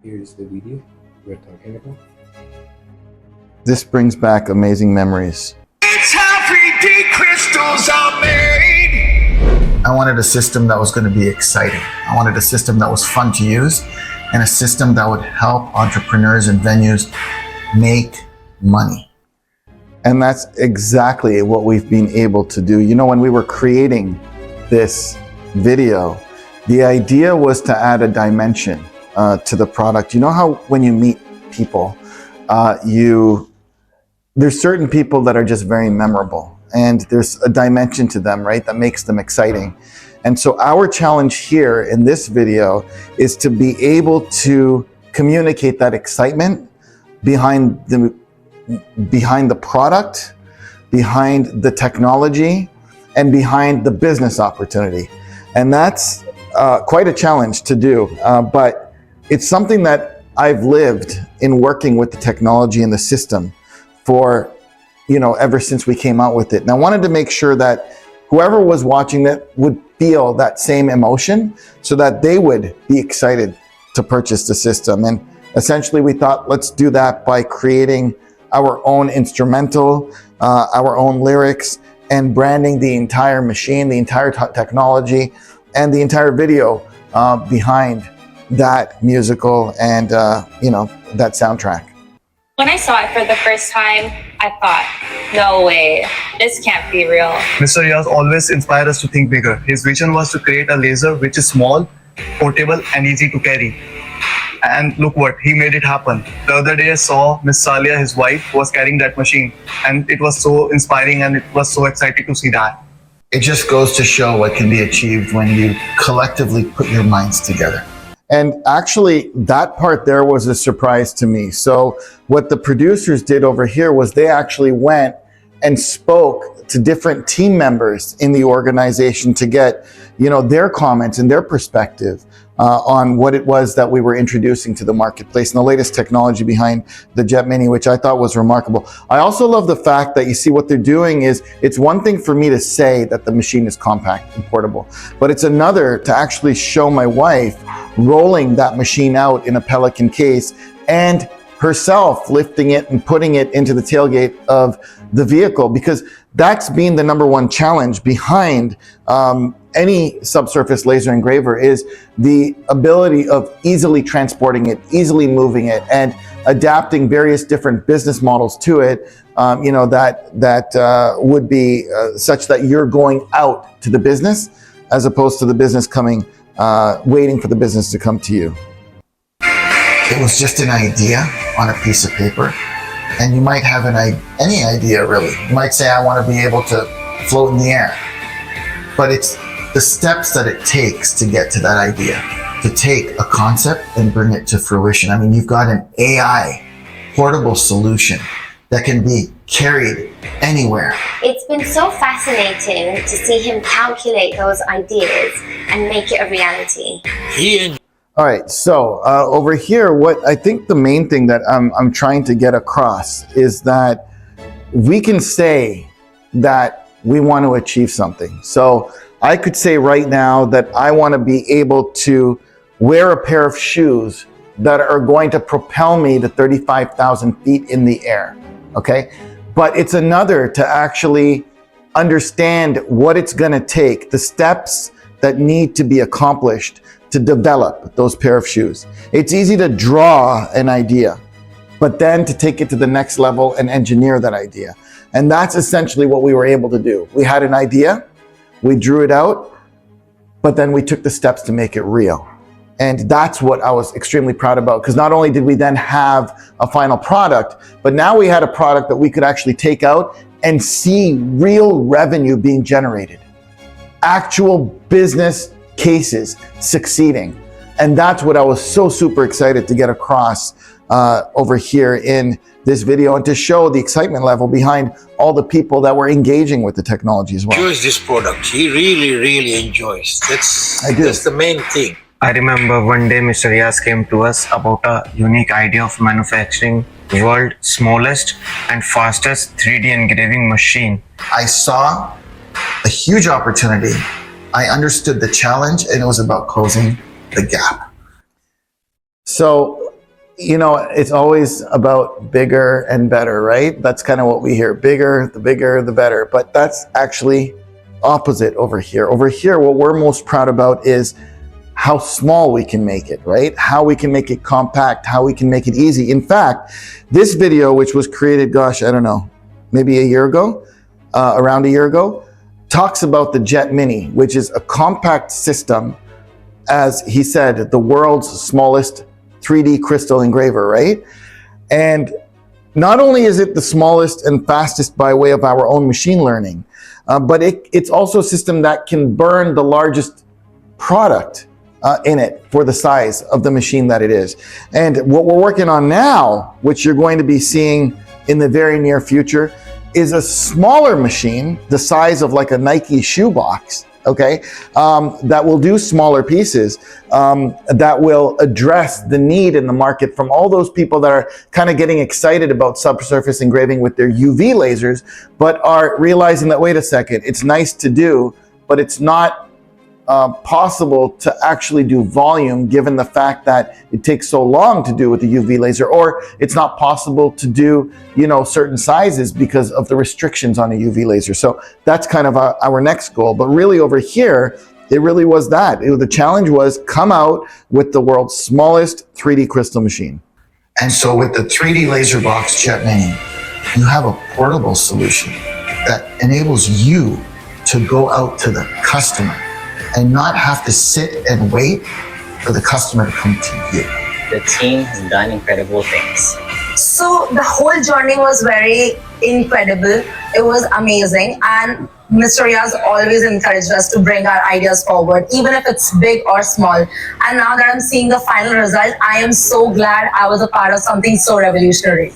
Here's the video we're talking about. This brings back amazing memories. It's how 3D crystals are made. I wanted a system that was going to be exciting. I wanted a system that was fun to use and a system that would help entrepreneurs and venues make money. And that's exactly what we've been able to do. You know, when we were creating this video, the idea was to add a dimension to the product. You know how when you meet people, there's certain people that are just very memorable and there's a dimension to them, right, that makes them exciting. And so our challenge here in this video is to be able to communicate that excitement behind the product, behind the technology, and behind the business opportunity. And that's quite a challenge to do, but it's something that I've lived in working with the technology and the system for, ever since we came out with it. And I wanted to make sure that whoever was watching it would feel that same emotion so that they would be excited to purchase the system. And essentially we thought, let's do that by creating our own instrumental, our own lyrics, and branding the entire machine, the entire technology, and the entire video behind that musical and, that soundtrack. When I saw it for the first time, I thought, no way, this can't be real. Mr. Riyaz always inspired us to think bigger. His vision was to create a laser which is small, portable, and easy to carry. And look what, he made it happen. The other day I saw Miss Salia, his wife, was carrying that machine. And it was so inspiring and it was so exciting to see that. It just goes to show what can be achieved when you collectively put your minds together. And actually, that part there was a surprise to me. So what the producers did over here was they actually went and spoke to different team members in the organization to get, their comments and their perspective on what it was that we were introducing to the marketplace and the latest technology behind the JetMini, which I thought was remarkable. I also love the fact that you see what they're doing is, it's one thing for me to say that the machine is compact and portable, but it's another to actually show my wife rolling that machine out in a Pelican case and herself lifting it and putting it into the tailgate of the vehicle, because that's been the number one challenge behind any subsurface laser engraver, is the ability of easily transporting it, easily moving it, and adapting various different business models to it, that would be such that you're going out to the business as opposed to the business coming, waiting for the business to come to you. It was just an idea on a piece of paper. And you might have any idea, really. You might say, I want to be able to float in the air. But it's the steps that it takes to get to that idea, to take a concept and bring it to fruition. I mean, you've got an AI portable solution that can be carried anywhere. It's been so fascinating to see him calculate those ideas and make it a reality. All right, so over here, what I think the main thing that I'm trying to get across is that we can say that we want to achieve something. So I could say right now that I want to be able to wear a pair of shoes that are going to propel me to 35,000 feet in the air, okay? But it's another to actually understand what it's going to take, the steps that need to be accomplished to develop those pair of shoes. It's easy to draw an idea, but then to take it to the next level and engineer that idea. And that's essentially what we were able to do. We had an idea, we drew it out, but then we took the steps to make it real. And that's what I was extremely proud about, because not only did we then have a final product, but now we had a product that we could actually take out and see real revenue being generated. Actual business cases succeeding. And that's what I was so super excited to get across over here in this video, and to show the excitement level behind all the people that were engaging with the technology as well. Enjoys this product. He really enjoys. That's the main thing. I remember one day Mr. Riyaz came to us about a unique idea of manufacturing world's smallest and fastest 3D engraving machine. I saw a huge opportunity. I understood the challenge, and it was about closing the gap. So it's always about bigger and better, right? That's kind of what we hear. Bigger, the better. But that's actually opposite over here. Over here, what we're most proud about is how small we can make it, right? How we can make it compact, how we can make it easy. In fact, this video, which was created, gosh, I don't know, maybe a year ago, around a year ago, talks about the JetMini, which is a compact system, as he said, the world's smallest 3D crystal engraver, right? And not only is it the smallest and fastest by way of our own machine learning, but it's also a system that can burn the largest product in it for the size of the machine that it is. And what we're working on now, which you're going to be seeing in the very near future, is a smaller machine, the size of like a Nike shoebox, okay, that will do smaller pieces, that will address the need in the market from all those people that are kind of getting excited about subsurface engraving with their UV lasers, but are realizing that, wait a second, it's nice to do, but it's not possible to actually do volume given the fact that it takes so long to do with the UV laser, or it's not possible to do, certain sizes because of the restrictions on a UV laser. So that's kind of our next goal. But really over here, it really was that. The challenge was come out with the world's smallest 3D crystal machine. And so with the 3D laser box JetMini, you have a portable solution that enables you to go out to the customer and not have to sit and wait for the customer to come to you. The team has done incredible things. So the whole journey was very incredible. It was amazing. And Mr. Riyaz always encouraged us to bring our ideas forward, even if it's big or small. And now that I'm seeing the final result, I am so glad I was a part of something so revolutionary.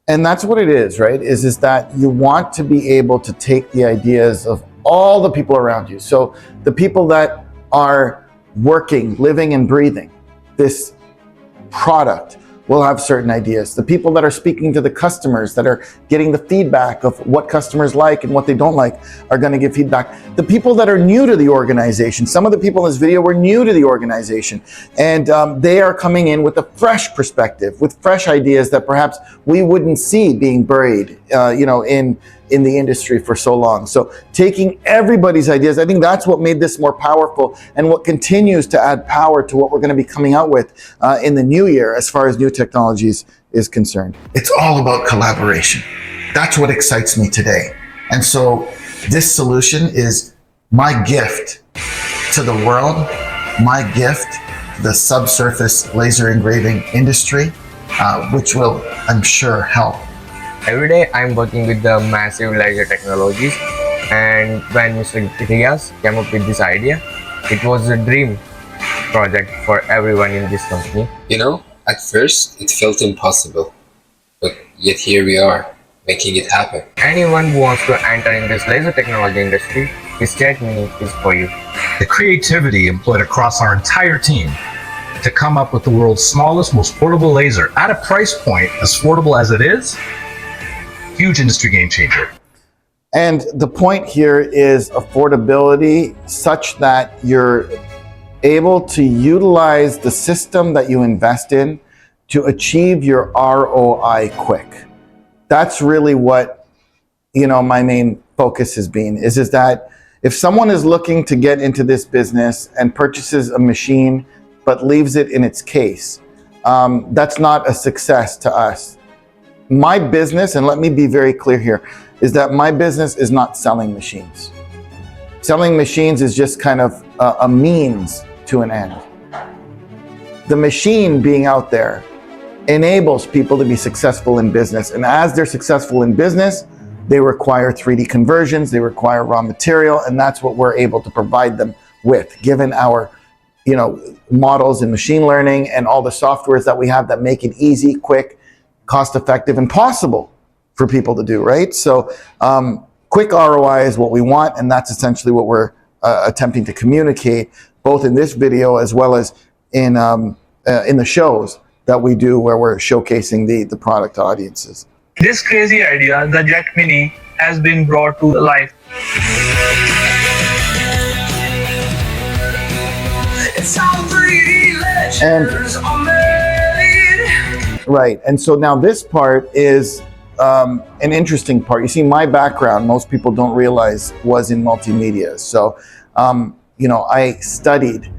And that's what it is, right? Is that you want to be able to take the ideas of all the people around you. So the people that are working, living and breathing this product will have certain ideas. The people that are speaking to the customers, that are getting the feedback of what customers like and what they don't like, are going to give feedback. The people that are new to the organization, some of the people in this video were new to the organization, and they are coming in with a fresh perspective, with fresh ideas that perhaps we wouldn't see being buried, in the industry for so long. So taking everybody's ideas, I think that's what made this more powerful and what continues to add power to what we're going to be coming out with in the new year as far as new technologies is concerned. It's all about collaboration. That's what excites me today. And so this solution is my gift to the world, my gift to the subsurface laser engraving industry, which will, I'm sure, help. Every day I'm working with the massive laser technologies, and when Mr. Riyaz came up with this idea, it was a dream project for everyone in this company. At first it felt impossible, but yet here we are, making it happen. Anyone who wants to enter in this laser technology industry, this JetMini is for you. The creativity employed across our entire team to come up with the world's smallest, most portable laser at a price point as affordable as it is, huge industry game changer. And the point here is affordability, such that you're able to utilize the system that you invest in to achieve your ROI quick. That's really what, my main focus has been, is that if someone is looking to get into this business and purchases a machine but leaves it in its case, that's not a success to us. My business, and let me be very clear here, is that my business is not selling machines. Selling machines is just kind of a means to an end. The machine being out there enables people to be successful in business. And as they're successful in business, they require 3D conversions, they require raw material, and that's what we're able to provide them with, given our models in machine learning and all the softwares that we have that make it easy, quick, cost-effective, and possible for people to do, right? So quick ROI is what we want, and that's essentially what we're attempting to communicate, both in this video as well as in the shows that we do where we're showcasing the product to audiences. This crazy idea, the JetMini, has been brought to life. And Right. And so now this part is an interesting part. You see, my background, most people don't realize, was in multimedia. So, I studied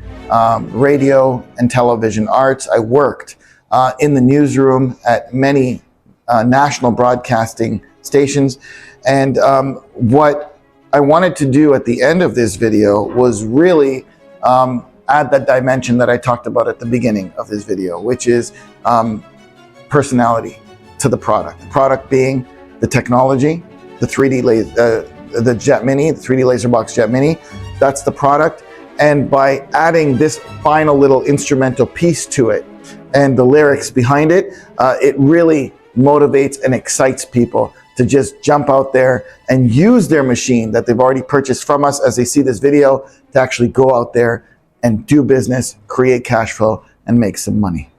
radio and television arts. I worked in the newsroom at many national broadcasting stations. And what I wanted to do at the end of this video was really add that dimension that I talked about at the beginning of this video, which is personality to the product. The product being the technology, the 3D laser, the JetMini, the 3D laser box JetMini. That's the product. And by adding this final little instrumental piece to it and the lyrics behind it, it really motivates and excites people to just jump out there and use their machine that they've already purchased from us as they see this video to actually go out there and do business, create cash flow, and make some money.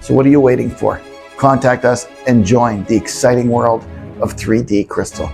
So what are you waiting for? Contact us and join the exciting world of 3D crystal.